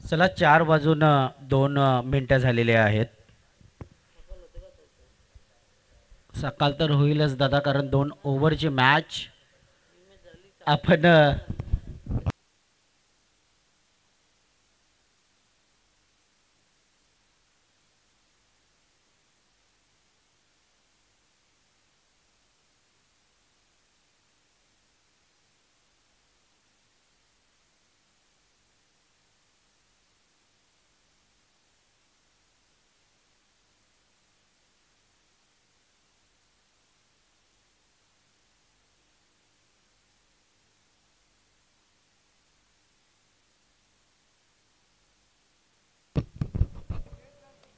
चला 4 वाजून 2 मिनिटं झालेले आहेत. सकाळ तर होईलच दादा, कारण 2 ओव्हरची मॅच आपण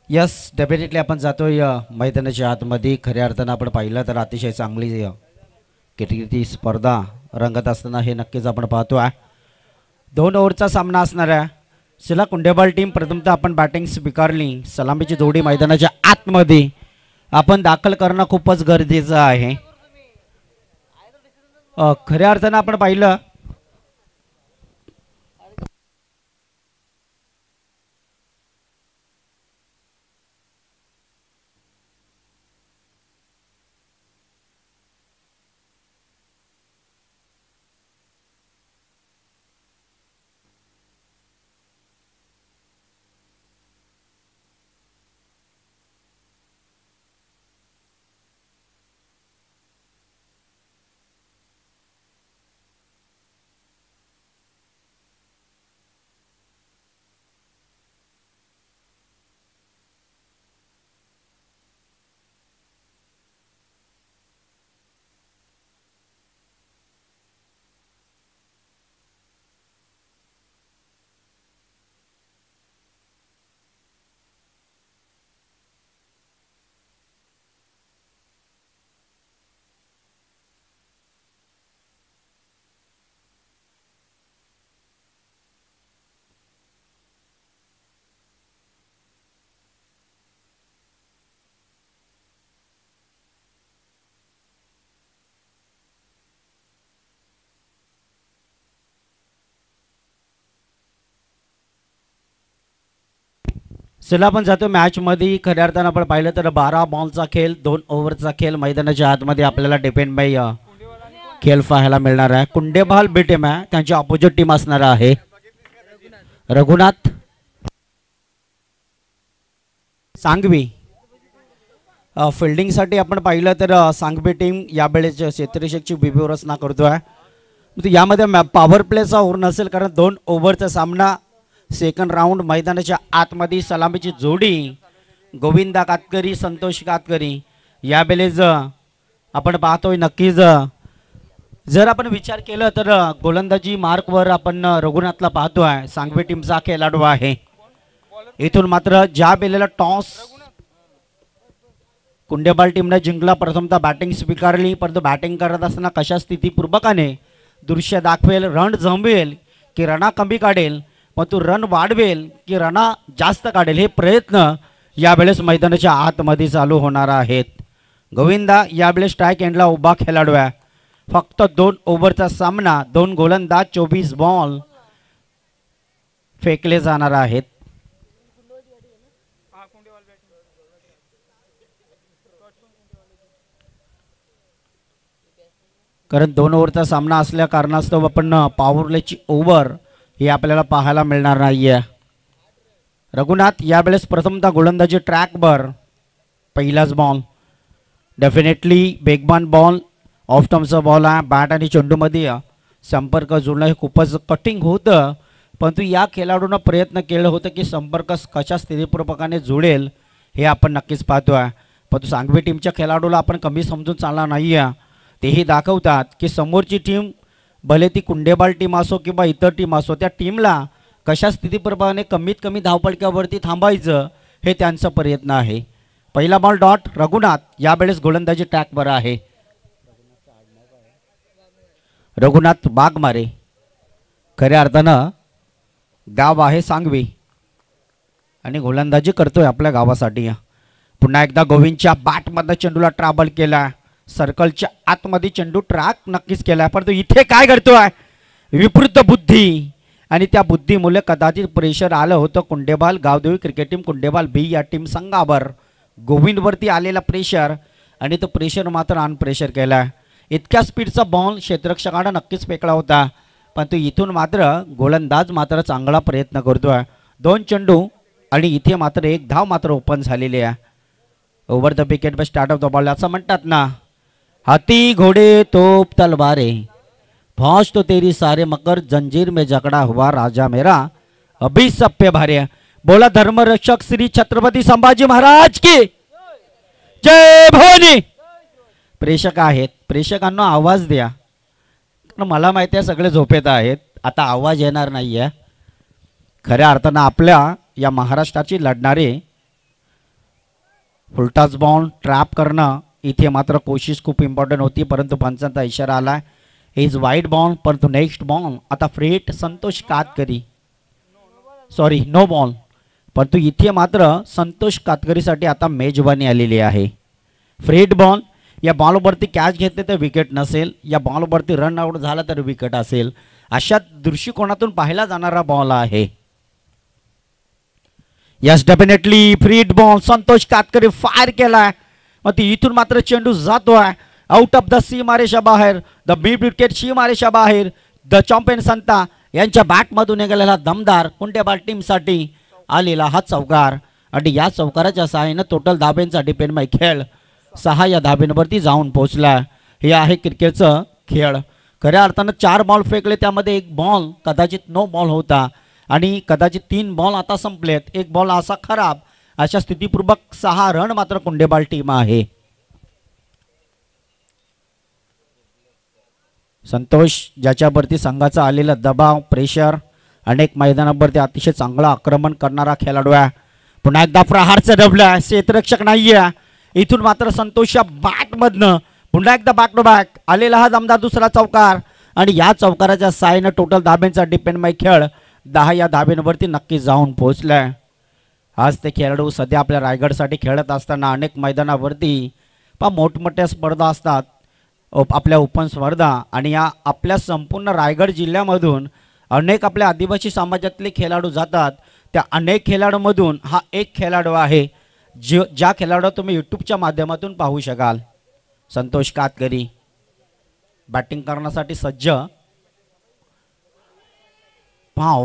यस डेफिनेटली आपण जातोय मैदानाच्या आतमध्ये. खऱ्या अर्थानं आपण पाहिलं तर अतिशय चांगली क्रिकेटची स्पर्धा रंगत असताना हे नक्कीच आपण पाहतो आहे. 2 ओव्हरचा सामना असणार आहे. चला कुंडेबाल टीम प्रथमतः आपण बॅटिंग स्वीकारली. सलामीची जोडी मैदानाच्या आतमध्ये आपण दाखल करणं खूपच गरजेचं आहे. खऱ्या अर्थानं आपण पाहिलं चला आपण जातो मॅचमध्ये. खऱ्या अर्थानं आपण पाहिलं तर 12 बॉलचा खेळ, 2 ओव्हरचा खेळ मैदानाच्या आतमध्ये आपल्याला डिपेंड बाय खेळ पाहायला मिळणार आहे. कुंडेबाल बी टीम आहे, त्यांची ऑपोजिट टीम असणार आहे रघुनाथ सांगवी. फिल्डिंगसाठी आपण पाहिलं तर सांगवी टीम यावेळेस क्षेत्ररक्षकची बीबी रचना करतोय. यामध्ये पॉवर प्लेचा ओव्हर नसेल, कारण 2 ओव्हरचा सामना सेकंड राऊंड मैदानाच्या आतमध्ये. सलामीची जोडी गोविंदा कातकरी संतोष कातकरी यावेळेस आपण पाहतोय. नक्कीच जर आपण विचार केला तर गोलंदाजी मार्कवर आपण रघुनाथला पाहतोय, सांगवी टीमचा खेळाडू आहे. इथून मात्र ज्या वेळेला टॉस कुंडेबाल टीमने जिंकला, प्रथमतः बॅटिंग स्वीकारली, परंतु बॅटिंग करत असताना कशा स्थितीपूर्वकाने दृश्य दाखवेल, रन जमवेल की रना कमी काढेल, मग तू रन वाढवेल की रना जास्त काढेल, हे प्रयत्न यावेळेस मैदानाच्या आतमध्ये चालू होणार आहेत. गोविंदा यावेळेस स्ट्राईक एंडला उभा खेळाडू आहे. फक्त 2 ओव्हरचा सामना, 2 गोलंदाज, 24 बॉल फेकले जाणार आहेत. कारण 2 ओव्हरचा सामना असल्या कारणास्तव आपण पॉवरप्लेची ओव्हर हे आपल्याला पाहायला मिळणार नाहीये. रघुनाथ यावेळेस प्रथमतः गोलंदाजी ट्रॅकवर, पहिलाच बॉल डेफिनेटली बेगबान बॉल, ऑफ स्टंपचा बॉल आहे. बॅट आणि चेंडूमध्ये संपर्क जुळणं हे खूपच कठीण होतं, परंतु या खेळाडूंना प्रयत्न केलं होतं की संपर्क कशा स्थितीपूर्वकाने जुळेल हे आपण नक्कीच पाहतोय. परंतु सांगवी टीमच्या खेळाडूला आपण कमी समजून चालणार नाही आहे. तेही दाखवतात की समोरची टीम, भले ती कुंडेबाल टीम असो किंवा इतर टीम असो, त्या टीमला कशा स्थितीप्रमाणे कमीत कमी धावपळक्यावरती थांबायचं हे त्यांचा प्रयत्न आहे. पहिला बॉल डॉट. रघुनाथ यावेळेस गोलंदाजी ट्रॅकवर आहे. रघुनाथ बागमारे, खऱ्या अर्थानं गाव आहे सांगवी आणि गोलंदाजी करतोय आपल्या गावासाठी. पुन्हा एकदा गोविंदच्या बॅटमध्ये चेंडूला ट्रॅव्हल केला, सर्कलच्या आतमध्ये चेंडू ट्रॅक नक्कीच केला, परंतु इथे काय करतोय विपरीत बुद्धी आणि त्या बुद्धीमुळे कदाचित प्रेशर आलं होतं कुंडेबाल गावदेवी क्रिकेट टीम कुंडेबाल बी या टीम संघावर. गोविंदवरती आलेला प्रेशर आणि तो प्रेशर मात्र अनप्रेशर केला. इतक्या स्पीडचा बॉल क्षेत्ररक्षकानं नक्कीच फेकला होता, पण तो इथून मात्र गोलंदाज मात्र चांगला प्रयत्न करतोय. 2 चेंडू आणि इथे मात्र 1 धाव मात्र ओपन झालेली आहे. Over the wicket bye start of the ball असं म्हणतात ना, हाथी घोडे तोप तलवारे फौज तो तेरी सारे मकर जंजीर में जकड़ा हुआ राजा मेरा अभी सब पे भारी. बोला धर्मरक्षक श्री छत्रपती संभाजी महाराज की जय भवानी. प्रेक्षक आहेत, प्रेक्षकांना आवाज द्या. मला माहिती आहे सगळे झोपेत आहेत, आता आवाज येणार नाही आहे. खऱ्या अर्थानं आपल्या या महाराष्ट्राची लढणारे फुलटाच बॉल ट्रॅप करणं इथे मात्र कोशिश खूप इम्पॉर्टंट होती, परंतु पंचांचा इशारा आला इज वाईड बॉल. परंतु नेक्स्ट बॉल आता फ्रेट Santosh Katkari sorry no ball, परंतु इथे मात्र संतोष कातकरीसाठी आता मेजबानी आलेली आहे. फ्रेट बॉल, या बॉलवरती कॅच घेतले तर विकेट नसेल, या बॉलवरती रन आउट झाला तर विकेट असेल, अशा दृष्टिकोनातून पाहिला जाणारा बॉल आहे. Yes definitely freed ball Santosh Katkari fire केलाय, मग ती इथून मात्र चेंडू जातोय आउट ऑफ द सीमारेषा बाहेर. द मिड विकेट सीमारेषा बाहेर. द चॅम्पियन संता यांच्या बॅटमधून निघालेला दमदार कुंडेबाल टीमसाठी आलेला हा चौकार आणि या चौकाराच्या सहाय्याने टोटल धाब्यांचा डिपेंडमय खेळ 6 या धाब्यांवरती जाऊन पोहोचला. हे आहे क्रिकेटचं खेळ. खऱ्या अर्थानं 4 बॉल फेकले, त्यामध्ये 1 बॉल कदाचित नो बॉल होता आणि कदाचित 3 बॉल आता संपलेत, 1 बॉल असा खराब. अशा स्थितीपूर्वक 6 रन मात्र कुंडेबाल टीम आहे. संतोष ज्याच्यावरती संघाचा आलेला दबाव प्रेशर, अनेक मैदानावरती अतिशय चांगला आक्रमण करणारा खेळाडू आहे. पुन्हा एकदा प्रहारचं डबलं, क्षेत्ररक्षक नाहीये. इथून मात्र संतोषच्या बॅटमधनं पुन्हा एकदा बॅक टू बॅक आलेला हा दमदार दुसरा चौकार आणि या चौकाराच्या साहाय्याने टोटल धाब्यांचा डिपेंडमय खेळ 10 या धाब्यांवरती नक्की जाऊन पोहोचलाय. आज ते खेळाडू सध्या आपल्या रायगडसाठी खेळत असताना अनेक मैदानावरती मोठमोठ्या स्पर्धा असतात, आपल्या ओपन स्पर्धा, आणि या आपल्या संपूर्ण रायगड जिल्ह्यामधून अनेक आपल्या आदिवासी समाजातले खेळाडू जातात. त्या अनेक खेळाडूंमधून हा एक खेळाडू आहे ज्या खेळाडू तुम्ही यूट्यूबच्या माध्यमातून पाहू शकाल. संतोष कातकरी बॅटिंग करण्यासाठी सज्ज.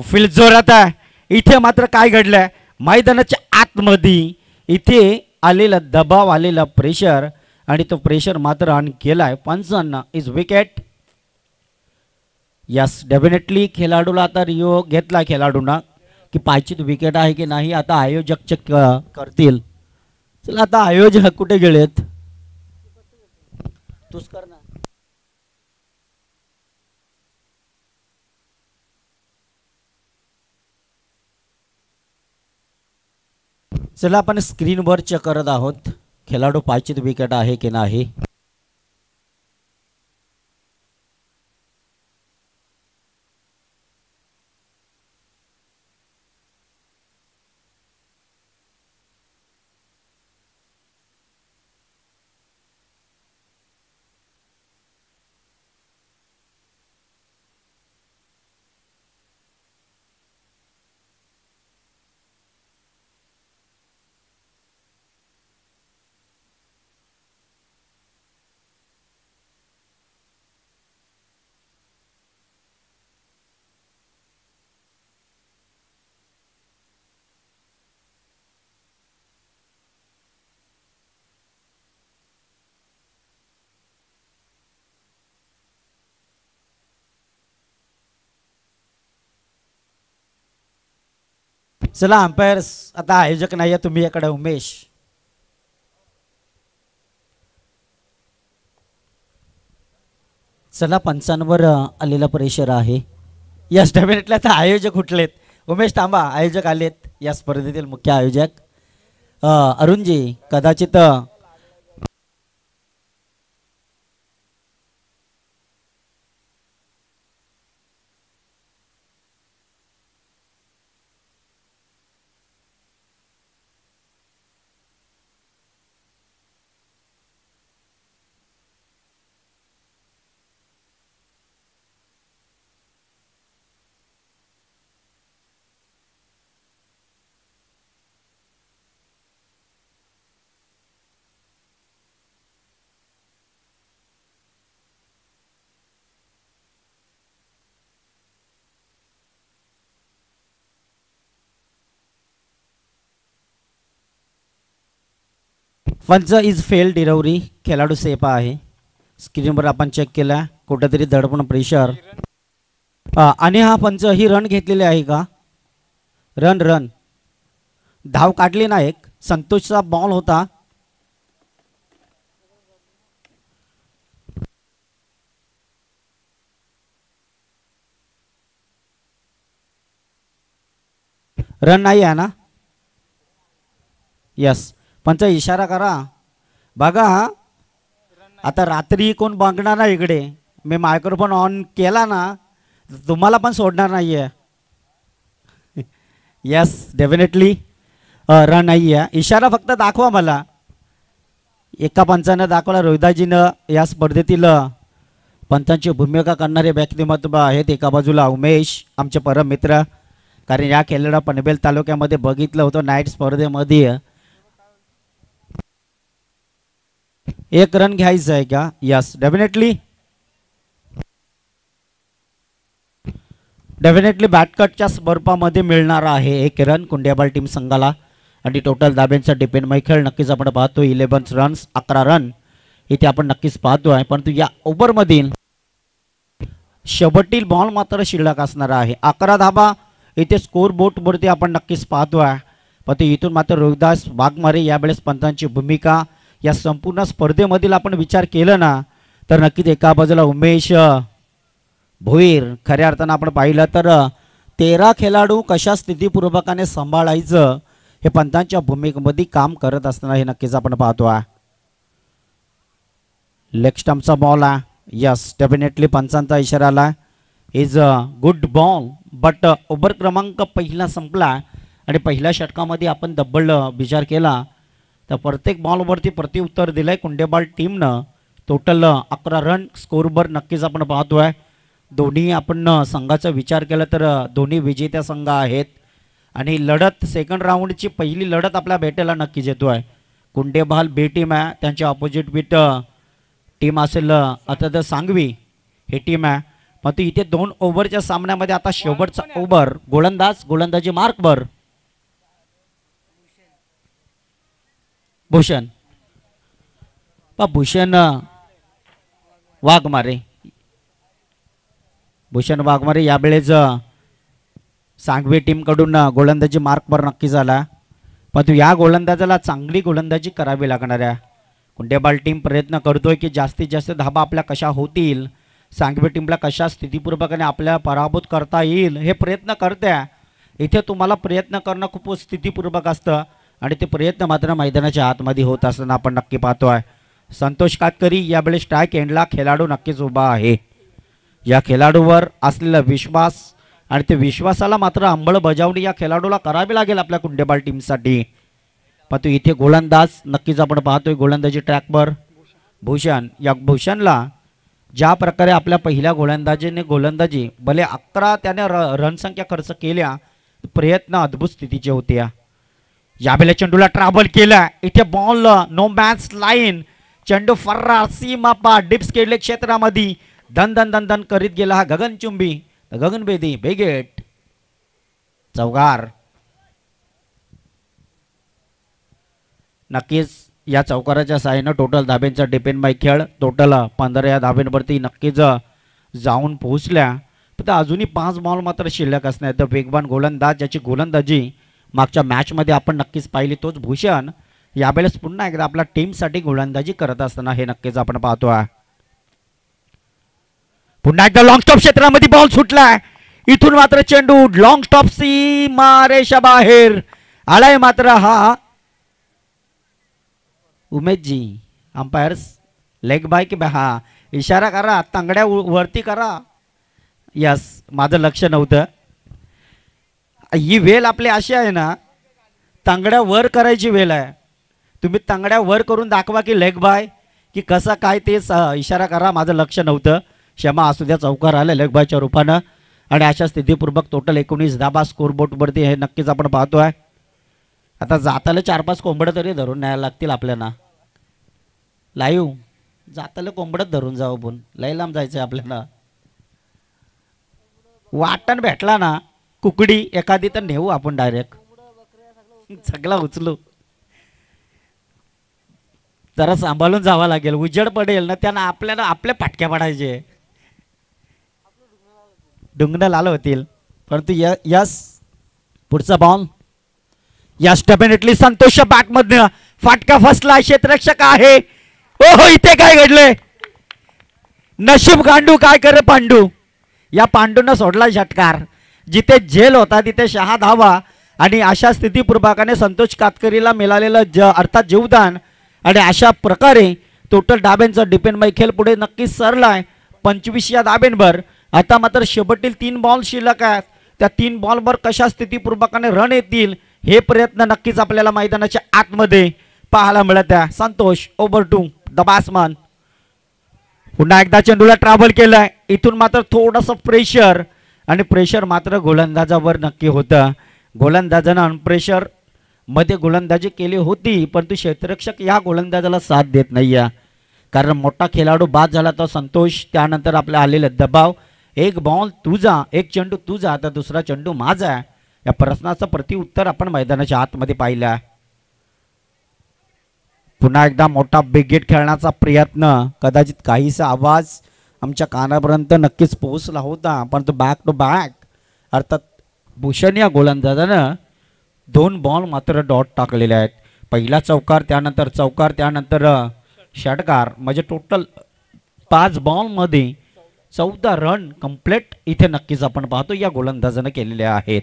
फील्ड जोरात आहे. इथे मात्र काय घडलंय, मैदानाच्या आतमध्ये इथे आलेला दबाव, आलेला प्रेशर आणि तो प्रेशर मात्र ऑन केलाय पंचांना. Is wicket. यस डेफिनेटली खेळाडूला आता रिओ घेतला खेळाडूंना की पायचीत विकेट आहे की नाही आता आयोजक चेक करतील. चला आता आयोजक कुठे गेलेत, तूच कर ना. चला आपण स्क्रीनवर चेक करत आहोत खेळाडू पायचीत विकेट आहे की नाही. चला अंपायर्स आता आयोजक नाही आहे, तुम्ही याकडे उमेश. चला पंचांवर आलेला प्रेशर आहे. यस डेफिनेटली आता आयोजक उठलेत. उमेश थांबा, आयोजक आलेत या स्पर्धेतील मुख्य आयोजक अरुणजी. कदाचित पंच इज फेल डिलिव्हरी. खेळाडू सेफ आहे. स्क्रीनवर आपण चेक केला कुठेतरी दडपण प्रेशर. आणि हा पंच ही रन घेतलेली आहे का? रन रन धाव काढली ना एक. संतोषचा बॉल होता. रन नाही आहे ना? यस. पंच इशारा करा. बघा आता रात्री कोण बघणार ना इकडे. मी मायक्रोफोन ऑन केला ना तुम्हाला पण सोडणार नाही आहे. यस डेफिनेटली रन नाही आहे. इशारा फक्त दाखवा मला. एका पंचानं दाखवला. रोहिदाजीनं या स्पर्धेतील पंचांची भूमिका करणारे व्यक्तिमत्व आहेत. एका बाजूला उमेश आमचे परम मित्र, कारण या खेळाडूला पनवेल तालुक्यामध्ये बघितलं होतं नाईट स्पर्धेमध्ये. एक रन घ्यायचं आहे का? यस डेफिनेटली डेफिनेटली बॅटकटच्या स्वरूपामध्ये मिळणार आहे एक रन कुंडेबाल टीम संघाला. आणि टोटल धाब्यांचा डिपेंडमय खेळ नक्कीच आपण पाहतो. 11 रन्स 11 रन इथे आपण नक्कीच पाहतो आहे. परंतु या ओव्हरमधील शेवटतील बॉल मात्र शिल्लक असणार आहे. 11 धाबा इथे स्कोर बोर्डवरती आपण नक्कीच पाहतो आहे. परंतु इथून मात्र रोहिदास वाघमारे यावेळेस पंचांची भूमिका या संपूर्ण स्पर्धेमधील आपण विचार केला ना तर नक्कीच एका बाजूला उमेश भोईर. खऱ्या अर्थानं आपण पाहिलं तर 13 खेळाडू कशा स्थितीपूर्वकाने सांभाळायचं हे पंचांच्या भूमिकेमध्ये काम करत असताना हे नक्कीच आपण पाहतो आहे. लेग स्टंपचा बॉल आहे. यस डेफिनेटली पंचांचा इशारा आला. Is a good ball but over क्रमांक पहिला संपला आणि पहिल्या षटकामध्ये आपण डबल विचार केला तर प्रत्येक बॉलवरती प्रत्युत्तर दिलंय कुंडेबाल टीमनं. टोटल 11 रन स्कोरवर नक्कीच आपण पाहतोय. दोन्ही आपण संघाचा विचार केला तर दोन्ही विजेत्या संघ आहेत आणि लढत सेकंड राऊंडची पहिली लढत आपल्या भेटेला नक्कीच येतोय. कुंडेबाल बी टीम आहे, त्यांच्या ऑपोजिट बीट टीम असेल आता तर सांगवी हे टीम आहे. मग ती इथे 2 ओव्हरच्या सामन्यामध्ये आता शेवटचा ओव्हर. गोलंदाजी मार्कवर भूषण वाघमारे. भूषण वाघमारे यावेळेस सांगवी टीमकडून गोलंदाजी मार्कवर नक्की झाला. परंतु या गोलंदाजाला चांगली गोलंदाजी करावी लागणार आहे. कुंडेबाल टीम प्रयत्न करतोय की जास्तीत जास्त धाबा आपल्या कशा होतील, सांगवी टीमला कशा स्थितीपूर्वकाने आपल्या पराभूत करता येईल हे प्रयत्न करते. इथे तुम्हाला प्रयत्न करणं खूप स्थितीपूर्वक असतं आणि ते प्रयत्न मात्र मैदानाच्या आतमध्ये होत असताना आपण नक्की पाहतोय. संतोष कातकरी यावेळी स्ट्राईक एंडला खेळाडू नक्कीच उभा आहे. या खेळाडूवर असलेला विश्वास आणि ते विश्वासाला मात्र अंमलबजावणी या खेळाडूला करावी लागेल आपल्या कुंडेबाल टीमसाठी. पण तो इथे गोलंदाज नक्कीच आपण पाहतोय. गोलंदाजी ट्रॅकवर भूषण. या भूषणला ज्या प्रकारे आपल्या पहिल्या गोलंदाजीने गोलंदाजी भले 11 त्याने रनसंख्या खर्च केल्या, प्रयत्न अद्भुत स्थितीचे होते. यावेळेला चेंडूला ट्रॅव्हल केला. इथे बॉल नो मॅच लाईन. चेंडू फर्रा सीमा पा डिप्स केले क्षेत्रामध्ये धन धन धन धन करीत गेला हा गगनचुंबी गगनभेदी बेगेट चौकार. नक्कीच या चौकाराच्या साहाय्यानं टोटल धाब्यांचा डिपेंडबाय खेळ टोटल 15 धाब्यांवरती नक्कीच जाऊन पोहोचल्या. पण अजूनही 5 बॉल मात्र शिल्लक असणार. तर वेगवान गोलंदाज ज्याची गोलंदाजी मागच्या मॅचमध्ये आपण नक्कीच पाहिली तोच भूषण यावेळेस पुन्हा एकदा आपल्या टीमसाठी गोलंदाजी करत असताना हे नक्कीच आपण पाहतो आहे. पुन्हा एकदा लॉंग स्टॉप क्षेत्रामध्ये बॉल सुटलाय. इथून मात्र चेंडू लॉंग स्टॉप सीमा रेषा बाहेर आलाय. मात्र हा उमेशजी अंपायर्स लेग बाय की हा इशारा करा, तांगड्या वरती करा. यस माझं लक्ष नव्हतं. ही वेळ आपली अशी आहे ना, तांगड्या वर करायची वेळ आहे. तुम्ही तांगड्या वर करून दाखवा की लेग बाय की कसा काय ते इशारा करा. माझं लक्ष नव्हतं, क्षमा असू द्या. चौकार आलं लेग बायच्या रूपानं आणि अशा स्थितीपूर्वक टोटल 19 धाबा स्कोरबोर्डवरती हे नक्कीच आपण पाहतोय. आता जाताला 4-5 कोंबडं तरी धरून न्यायला लागतील आपल्याला. लाईव्ह जाताला कोंबडच धरून जाऊ, पण लय लांब जायचं आपल्याला. वाटण भेटला ना कुकडी एखादी तर नेऊ आपण डायरेक्ट, सगळा उचलू. जरा सांभाळून जावं लागेल, उजेड पडेल ना त्यांना आपल्याला आपले फाटक्या पडायचे, डुंगण लाल होतील. परंतु यस पुढचा बॉल यस डेफिनेटली संतोष बॅटमधनं फाटका फसला, क्षेत्ररक्षक आहे. ओहो इथे काय घडलंय, नशीब गांडू काय करे पांडू, या पांडूनं सोडला षटकार. जिथे झेल होता तिथे शहा धावा आणि अशा स्थितीपूर्वकाने संतोष कातकरीला मिळालेलं अर्थात जीवदान आणि अशा प्रकारे टोटल डाब्यांचा डिपेंड मैखेल पुढे नक्कीच सरलाय 25 या डाब्यांवर. आता मात्र शेवटील 3 बॉल शिल्लक आहेत, त्या 3 बॉलवर कशा स्थितीपूर्वकाने रन येतील हे प्रयत्न नक्कीच आपल्याला मैदानाच्या आतमध्ये पाहायला मिळत आहे. Santosh over to the batsman, पुन्हा एकदा चेंडूला ट्रॅव्हल केलाय. इथून मात्र थोडंसं प्रेशर आणि प्रेशर मात्र गोलंदाजावर नक्की होतं. गोलंदाजानं अनप्रेशर मध्ये गोलंदाजी केली होती, परंतु क्षेत्ररक्षक या गोलंदाजाला साथ देत नाही आहे, कारण मोठा खेळाडू बाद झाला तो संतोष. त्यानंतर आपल्या आलेले दबाव, एक बॉल तुझा, एक चेंडू तुझा तर दुसरा चेंडू माझा, या प्रश्नाचं प्रतिउत्तर आपण मैदानाच्या आतमध्ये पाहिलं आहे. पुन्हा एकदा मोठा बिगेट खेळण्याचा प्रयत्न, कदाचित काहीसा आवाज आमच्या कानापर्यंत नक्कीच पोहोचला होता, परंतु बॅक टू बॅक अर्थात भूषण या गोलंदाजानं 2 बॉल मात्र डॉट टाकलेले आहेत. पहिला चौकार, त्यानंतर चौकार, त्यानंतर षटकार, म्हणजे टोटल 5 बॉलमध्ये 14 रन कंप्लीट इथे नक्कीच आपण पाहतो या गोलंदाजानं केलेले आहेत.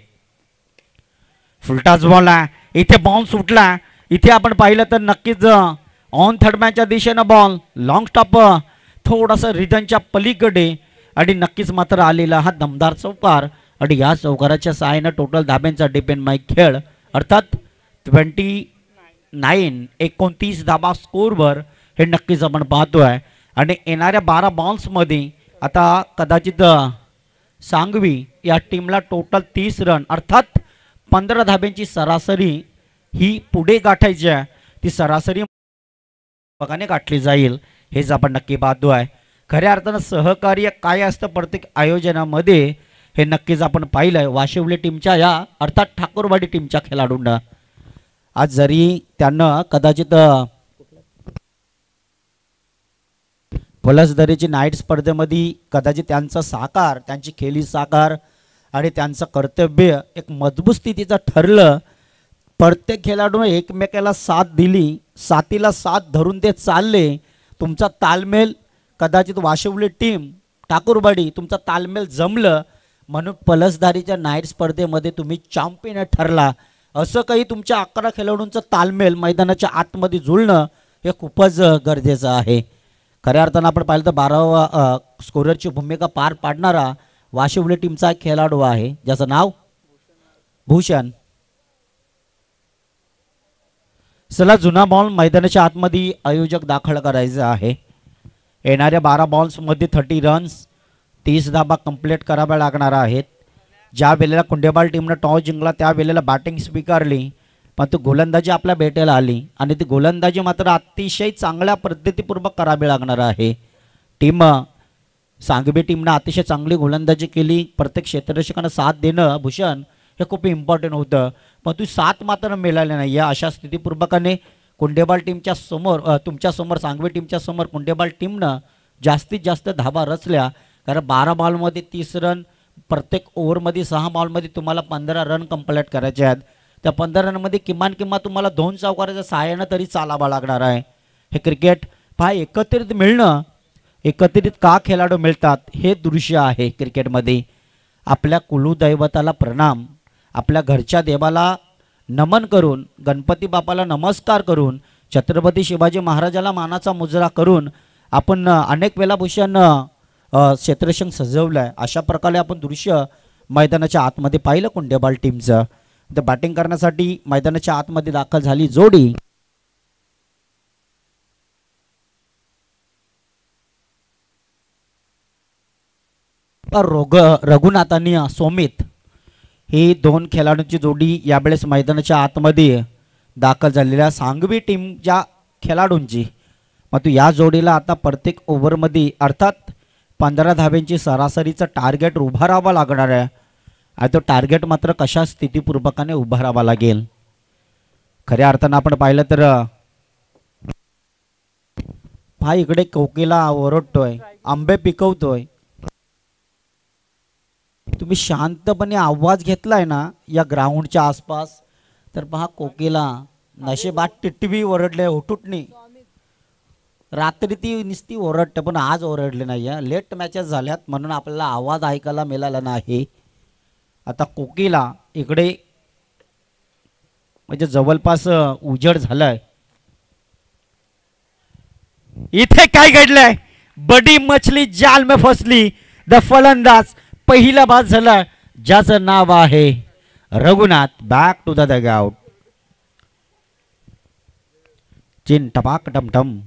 फुलटाच बॉल आहे, इथे बॉल सुटला. इथे आपण पाहिलं तर नक्कीच ऑन थर्डमॅनच्या दिशेनं बॉल लॉंग स्टॉप थोडासा रिजनच्या पलीकडे आणि नक्कीच मात्र आलेला हा दमदार चौकार आणि या चौकाराच्या सहाय्यानं टोटल धाब्यांचा डिपेंड माईक खेळ अर्थात 29 धाबा स्कोरवर हे नक्कीच आपण पाहतोय. आणि येणाऱ्या 12 बॉल्समध्ये आता कदाचित सांगवी या टीमला टोटल 30 रन अर्थात 15 धाब्यांची सरासरी ही पुढे गाठायची आहे, ती सरासरी बघाने गाठली जाईल हेच आपण नक्की पाहतोय. खऱ्या अर्थानं सहकार्य काय असतं प्रत्येक आयोजनामध्ये हे नक्कीच आपण पाहिलंय. वाशिवली टीमच्या या अर्थात ठाकूरवाडी टीमच्या खेळाडूंना आज जरी त्यांना कदाचित पलसदरीची नाईट स्पर्धेमध्ये कदाचित त्यांचा साकार, त्यांची खेळी साकार आणि त्यांचं कर्तव्य एक मजबूत स्थितीचं ठरलं. प्रत्येक खेळाडूने एकमेकाला साथ दिली, साथीला साथ धरून ते चालले. तुमचा तालमेल कदाचित वाशिवली टीम ठाकूरवाडी तुमचा तालमेल जमलं म्हणून पलसदारीच्या नाईट स्पर्धेमध्ये तुम्ही चॅम्पियन ठरला. असं काही तुमच्या 11 खेळाडूंचं तालमेल मैदानाच्या आतमध्ये जुळणं हे खूपच गरजेचं आहे. खऱ्या अर्थानं आपण पाहिलं तर 12वा स्कोररची भूमिका पार पाडणारा वाशिवली टीमचा खेळाडू आहे ज्याचं नाव भूषण. चला जुना बॉल मैदानाच्या आतमध्ये आयोजक दाखल करायचं आहे. येणाऱ्या 12 बॉल्समध्ये 30 रन्स 30 धाबा कंप्लीट कराव्या लागणार आहेत. ज्या वेळेला कुंडेबाल टीमनं टॉस जिंकला त्या वेळेला बॅटिंग स्वीकारली, पण तो गोलंदाजी आपल्या भेटेला आली आणि ती गोलंदाजी मात्र अतिशय चांगल्या पद्धतीपूर्वक करावी लागणार आहे. टीम सांगवी टीमनं अतिशय चांगली गोलंदाजी केली. प्रत्येक क्षेत्ररक्षकांना साथ देणं भूषण हे खूप इम्पॉर्टंट होतं, पण तू साथ मात्र मिळाली नाही. या अशा स्थितीपूर्वकाने कुंडेबाल टीमच्या समोर तुमच्यासमोर सांगवी टीमच्या समोर कुंडेबाल टीमनं जास्तीत जास्त धाबा रचल्या, कारण 12 बॉलमध्ये 30 रन, प्रत्येक ओव्हरमध्ये 6 बॉलमध्ये तुम्हाला 15 रन कंप्लीट करायचे आहेत. त्या 15 रनमध्ये किमान तुम्हाला 2 चौकाराच्या सहाय्यानं तरी चालावं लागणार आहे. हे क्रिकेट पहा एकत्रित मिळणं, एकत्रित का खेळाडू मिळतात हे दृश्य आहे क्रिकेटमध्ये. आपल्या कुलदैवताला प्रणाम, आपल्या घरच्या देवाला नमन करून, गणपती बापाला नमस्कार करून, छत्रपती शिवाजी महाराजाला मानाचा मुजरा करून आपण अनेक वेळा भूषण क्षेत्ररक्षण सजवलं आहे. अशा प्रकारे आपण दृश्य मैदानाच्या आतमध्ये पाहिलं कुंडेबाल टीमचं. तर बॅटिंग करण्यासाठी मैदानाच्या आतमध्ये दाखल झाली जोडी. रघुनाथ आणि सोमित ही 2 खेळाडूंची जोडी यावेळेस मैदानाच्या आतमध्ये दाखल झालेल्या सांगवी टीमच्या खेळाडूंची. मग या जोडीला आता प्रत्येक ओव्हरमध्ये अर्थात 15 धाब्यांची सरासरीचं टार्गेट उभारावं लागणार आहे. आणि तो टार्गेट मात्र कशा स्थितीपूर्वकाने उभारावा लागेल. खऱ्या अर्थानं आपण पाहिलं तर पहा इकडे कोकिला ओरडतोय, आंबे पिकवतोय. तुम्ही शांतपणे आवाज घेतलाय ना या ग्राउंडच्या आसपास, तर पहा कोकिला नशेबात टिटवी ओरडले हुटुटणी. रात्री ती नुसती ओरडते पण आज ओरडले नाही. लेट मॅचेस झाल्यात म्हणून आपल्याला आवाज ऐकायला मिळाला नाही. आता कोकिला इकडे म्हणजे जवळपास उजेड झालाय. इथे काय घडलंय? बडी मछली जाल में फसली. द फलंदाज पहिला बाद झाला ज्याचं नाव आहे Raghunath. Back to the dugout. चिन टपाक टमटम.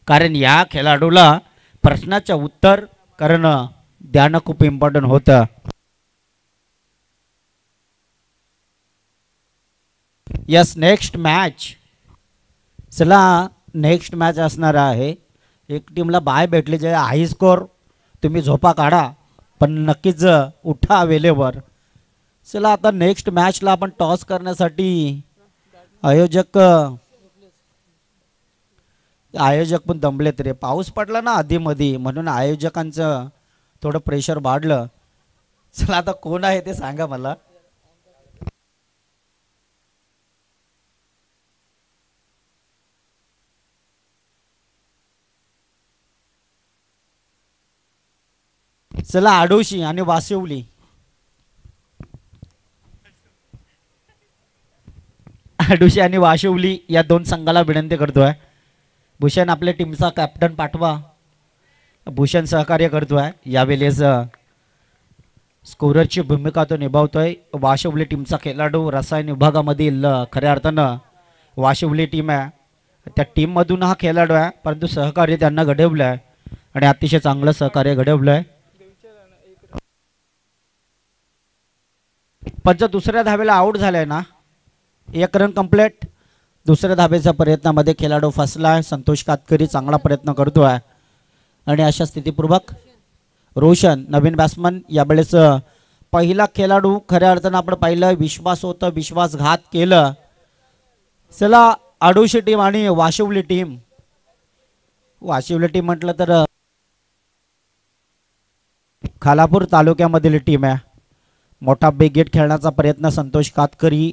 कारण या खेळाडूला प्रश्नाचं उत्तर करणं द्यानं खूप इम्पॉर्टंट होतं. Yes next match. चला नेक्स्ट मॅच असणार आहे. एक टीमला बाय भेटली जे हाय स्कोर तुम्ही झोपा काढा पण नक्कीच उठा वेळेवर. चला आता नेक्स्ट मॅचला आपण टॉस करण्यासाठी आयोजक पण दमलेत रे. पाऊस पडला ना आधीमध्ये म्हणून आयोजकांचं थोडं प्रेशर वाढलं. चला आता कोण आहे ते सांगा मला. चला आडोशी आणि वाशिवली. आडोशी आणि वाशिवली या दोन संघाला विनंती करतोय. भूषण आपल्या टीमचा कॅप्टन पाठवा. भूषण सहकार्य करतोय यावेळेस स्कोररची भूमिका तो निभावतोय. वाशिवली टीमचा खेळाडू रसायन विभागामधील खऱ्या अर्थानं वाशिवली टीम आहे. त्या टीममधून हा खेळाडू आहे परंतु सहकार्य त्यांना घडवलं आहे आणि अतिशय चांगलं सहकार्य घडवलं आहे. पंच दुसऱ्या धावेला आउट झालाय ना. एक रन कंप्लीट. दुसऱ्या धावेच्या प्रयत्नामध्ये खेळाडू फसलाय. संतोष कातकरी चांगला प्रयत्न करतोय आणि अशा स्थितीपूर्वक रोशन नवीन बॅट्समन यावेळेस पहिला खेळाडू खऱ्या अर्थानं आपण पाहिलं विश्वास होतं विश्वासघात केलं. चला आडोशी टीम आणि वाशिवली टीम. वाशिवली टीम म्हटलं तर खालापूर तालुक्यामधील टीम आहे. मोठा बिग गेट खेळण्याचा प्रयत्न संतोष कातकरी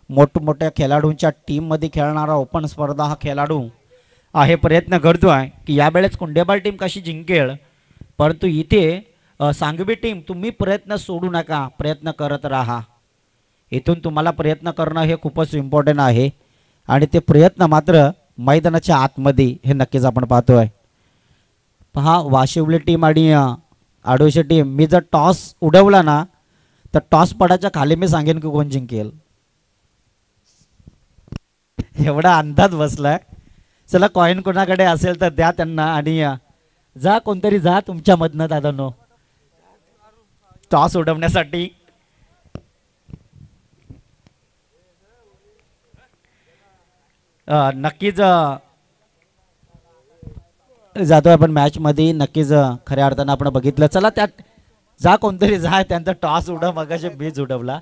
मोठमोठ्या खेळाडूंच्या टीममध्ये खेळणारा ओपन स्पर्धा हा खेळाडू आहे. प्रयत्न करतो आहे की यावेळेस कुंडेबाल टीम कशी जिंकेल. परंतु इथे सांगवी टीम तुम्ही प्रयत्न सोडू नका. प्रयत्न करत राहा. इथून तुम्हाला प्रयत्न करणं हे खूपच इम्पॉर्टंट आहे आणि ते प्रयत्न मात्र मैदानाच्या आतमध्ये हे नक्कीच आपण पाहतोय. पहा वाशिवली टीम आणि आडोशी टीम. मी जर टॉस उडवला ना तर टॉस पडायच्या खाली मी सांगेन की कोण जिंकेल. एवढा अंदाज बसलाय. चला कॉइन कोणाकडे असेल तर द्या त्यांना आणि जा कोणतरी जा तुमच्या मधनं दादांनो टॉस उडवण्यासाठी. नक्कीच जातोय आपण मॅच मध्ये. नक्कीच खऱ्या अर्थानं आपण बघितलं. चला त्यात जा कोणतरी जा त्यांचा टॉस उडव. मगाशी बीज उडवला.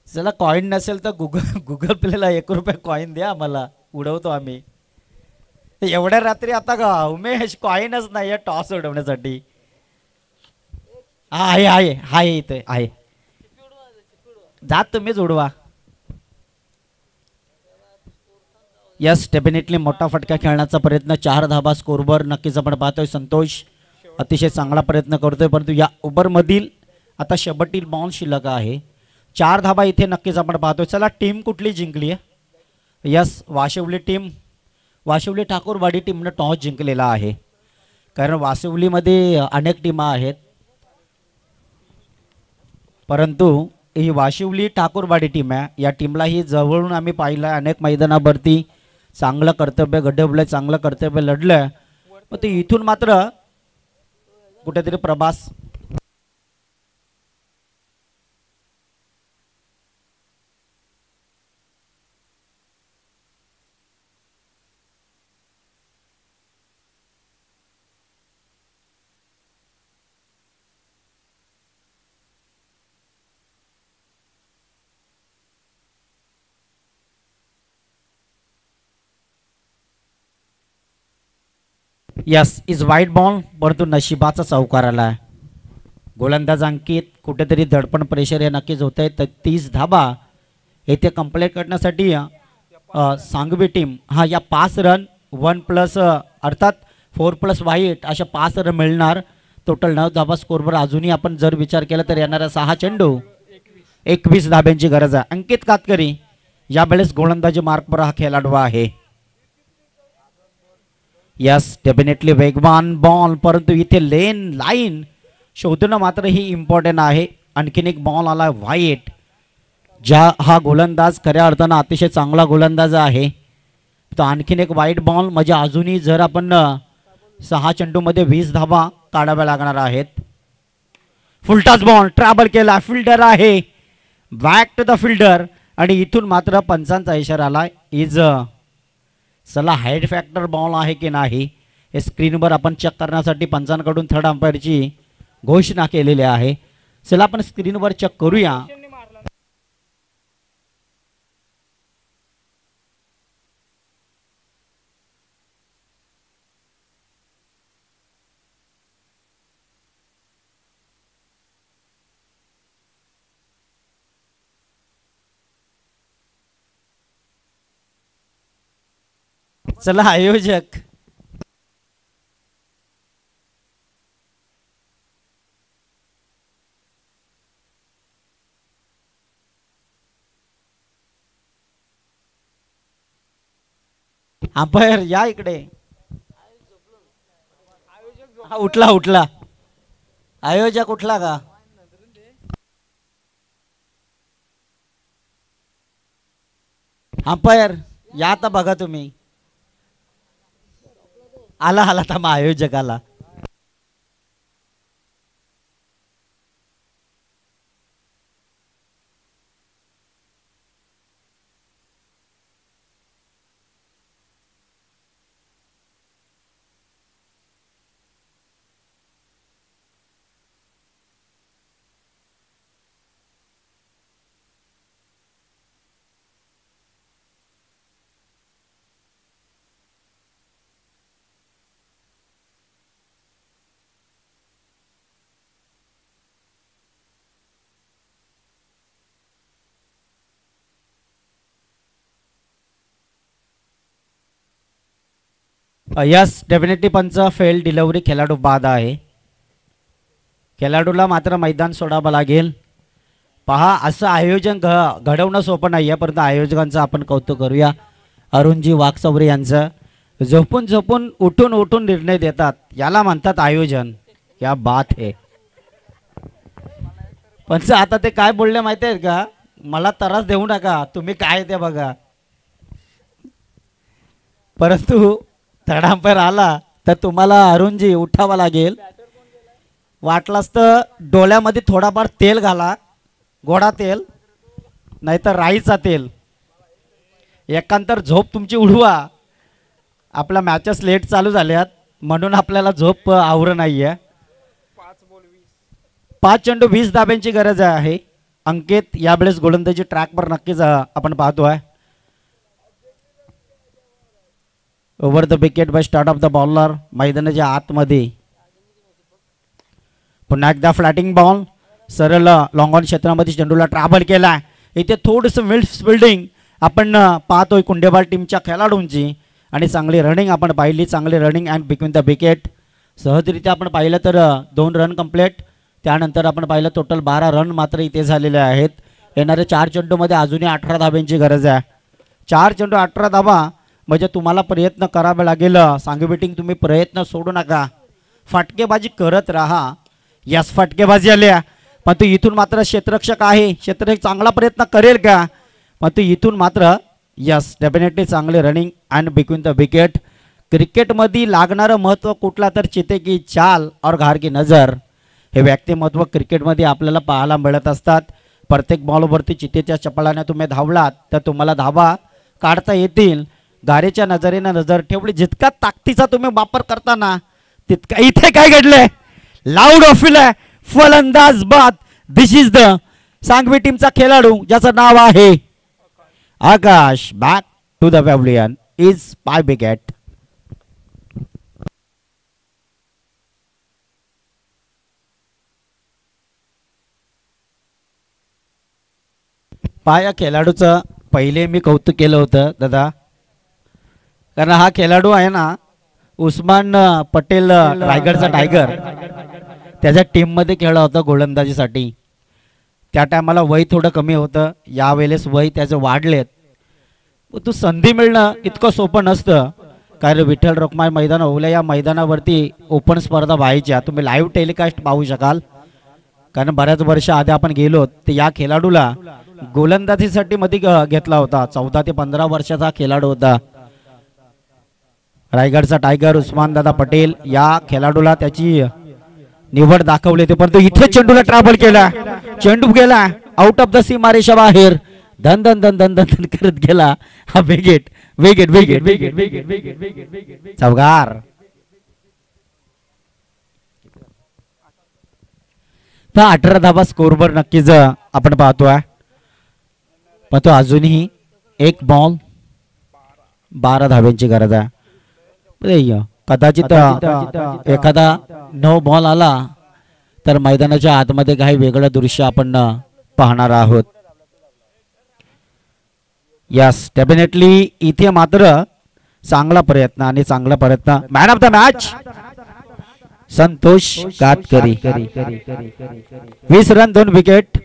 चला कॉइन नसेल तर गुगल प्लेला 1 रुपये कॉइन द्या आम्हाला. उडवतो आम्ही. एवढ्या रात्री आता का उमेश कॉइनच नाही टॉस उडवण्यासाठी. हा आहे आहे आहे इथे आहे. जात तुम्हीच उडवा. यस डेफिनेटली मोठा फटका खेळण्याचा प्रयत्न. 4 धाबा स्कोरवर नक्कीच आपण पाहतोय. संतोष अतिशय चांगला प्रयत्न करतोय परंतु या ओव्हरमधील आता शेवटतील बॉल शिल्लक आहे. 4 धाबा इथे नक्कीच आपण पाहतोय. चला टीम कुठली जिंकली आहे. Yes Vashivali team. वाशिवली ठाकूरवाडी टीमनं टॉस जिंकलेला आहे. कारण वाशिवलीमध्ये अनेक टीमा आहेत परंतु ही वाशिवली ठाकूरवाडी टीम आहे. या टीमलाही जवळून आम्ही पाहिलं. अनेक मैदानावरती चांगलं कर्तव्य घडवलं. चांगलं कर्तव्य लढलं. पण ते इथून मात्र कुठेतरी प्रभास यस इज वाईट बॉल, परंतु नशिबाचा चौकार आला आहे. गोलंदाज अंकित कुठेतरी दडपण प्रेशर हे नक्कीच होत आहे. तर 30 धाबा येथे कंप्लीट करण्यासाठी सांगवी टीम हा या 5 रन 1+ अर्थात 4+ वाईट अशा 5 रन मिळणार. टोटल 9 धाबा स्कोरवर अजूनही आपण जर विचार केला तर येणाऱ्या 6 चेंडू 21 धाब्यांची गरज आहे. अंकित कातकरी यावेळेस गोलंदाजी मार्कवर हा खेळाडू आहे. यस डेफिनेटली वेगवान बॉल, परंतु इथे लाईन शोधणं मात्र ही इम्पॉर्टंट आहे. आणखीन एक बॉल आला व्हाईट. हा गोलंदाज खऱ्या अर्थानं अतिशय चांगला गोलंदाज आहे. तर आणखीन एक वाईट बॉल म्हणजे अजूनही जर आपण 6 चेंडूमध्ये 20 धाबा काढाव्या लागणार आहेत. फुलटाच बॉल ट्रॅव्हल केला, फिल्डर आहे, बॅक टू द फिल्डर आणि इथून मात्र पंचांचा इशारा आला. इज चला हाईट फॅक्टर बॉल आहे की नाही हे स्क्रीनवर आपण चेक करण्यासाठी पंचांकडून थर्ड अंपायरची घोषणा केलेली आहे. चला आपण स्क्रीनवर चेक करूया. चला आयोजक अंपायर या इकडे. हा उठला आयोजक उठला का? अंपायर या आता बघा तुम्ही. आला थांबा आयोजक आला. यस डेफिनेटली पंच फेल डिलिव्हरी खेळाडू बाद आहे. खेळाडूला मात्र मैदान सोडावं लागेल. पहा असं आयोजन घडवणं सोपं नाही आहे, परंतु आयोजकांचं आपण कौतुक करूया. अरुणजी वाघचौरे यांचं झोपून उठून निर्णय देतात, याला म्हणतात आयोजन. क्या बात है. पंच आता ते काय बोलले माहिती आहेत का? मला त्रास देऊ नका, तुम्ही काय ते बघा. परंतु थर्ड अंपायर आला तर तुम्हाला अरुणजी उठावा लागेल. वाटलास तर डोळ्यामध्ये थोडाफार तेल घाला, गोडा तेल नाहीतर राईचा तेल. एकांतर झोप तुमची उडवा. आपल्या मॅचेस लेट चालू झाल्यात म्हणून आपल्याला झोप आवर नाहीये. 5 चेंडू 20 धाब्यांची गरज आहे. अंकित यावेळेस गोलंदाजी ट्रॅकवर नक्कीच आपण पाहतोय. Over the wicket bye start of the bowler. मैदानाच्या आतमध्ये पुन्हा एकदा फ्लॅटिंग बॉल सरळ लॉंग ऑन क्षेत्रामध्ये चेंडूला ट्रॅव्हल केला. इथे थोडंसं मिड फील्डिंग आपण पाहतोय कुंडेबाल टीमच्या खेळाडूंची आणि चांगली रनिंग आपण पाहिली. चांगली running and between the wicket. सहजरित्या आपण पाहिलं तर 2 रन कंप्लीट. त्यानंतर आपण पाहिलं टोटल 12 रन मात्र इथे झालेले आहेत. येणाऱ्या 4 चेंडूमध्ये अजूनही 18 धाब्यांची गरज आहे. 4 चेंडू 18 धाबा म्हणजे तुम्हाला प्रयत्न करावे लागेल. सांगवी बेटिंग तुम्ही प्रयत्न सोडू नका, फटकेबाजी करत राहा. यस फटकेबाजी आल्या, पण तो इथून मात्र क्षेत्ररक्षक आहे. क्षेत्ररक्षक चांगला प्रयत्न करेल का? पण तो इथून मात्र यस डेफिनेटली चांगले running and between the wicket. क्रिकेटमध्ये लागणारं महत्त्व कुठला तर चिते की चाल और घार की नजर हे व्यक्तिमत्व क्रिकेटमध्ये आपल्याला पाहायला मिळत असतात. प्रत्येक बॉलवरती चितेच्या चपळाने तुम्ही धावलात तर तुम्हाला धावा काढता येतील. गारेच्या नजरेनं नजर ठेवली. जितका ताकदीचा तुम्ही वापर करताना तितका इथे काय घडलंय? लाऊड ऑफिल आहे, फलंदाज बाद. दिस इज द सांगवी टीमचा खेळाडू ज्याचं नाव आहे Akash. Back to the pavilion is by wicket. पहा या खेळाडूचं पहिले मी कौतुक केलं होतं दादा, कारण हा खेळाडू आहे ना उस्मान पटेल रायगडचा टायगर, त्याच्या टीममध्ये खेळला होता गोलंदाजीसाठी. त्या टायमाला वय थोडं कमी होतं, यावेळेस वय त्याचं वाढलेत. तू संधी मिळणं इतकं सोपं नसतं, कारण विठ्ठल रखुमाई मैदान ओवल्या या मैदानावरती ओपन स्पर्धा व्हायच्या. तुम्ही लाईव्ह टेलिकास्ट पाहू शकाल, कारण बऱ्याच वर्ष आधी आपण गेलो तर या खेळाडूला गोलंदाजीसाठी मध्ये घेतला होता. 14 ते 15 वर्षाचा खेळाडू होता रायगडचा टायगर उस्मान दादा पटेल. या खेळाडूला त्याची निवड दाखवली होती, परंतु इथे चेंडूला ट्रॅव्हल केला, चेंडू गेला आउट ऑफ द सीमारेषा बाहेर, धन धन धन धन धन करत गेला. हा वेगेट वेगेट वेगेट वेगेट वेगेट वेगेट चौकार. तर 18 धाबा स्कोरवर नक्कीच आपण पाहतोय, पण तो अजूनही एक बॉल 12 धाब्यांची गरज आहे. कदाचित एखादा 9 बॉल आला तर मैदानाच्या आतमध्ये काही वेगळं दृश्य आपण पाहणार आहोत. यस डेफिनेटली इथे मात्र चांगला प्रयत्न आणि चांगला प्रयत्न. Man of the match Santosh Katkari. 20 run 2 wicket,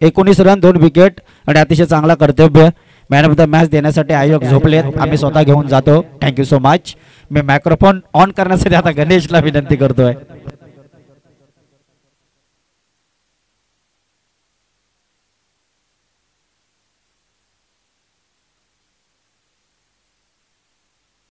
19 run 2 wicket आणि अतिशय चांगला कर्तव्य. मॅन ऑफ द मॅच देण्यासाठी आयोग झोपलेत, आम्ही स्वतः घेऊन जातो. Thank you so much. Me microphone on करण्यासाठी आता गणेशला विनंती करतोय.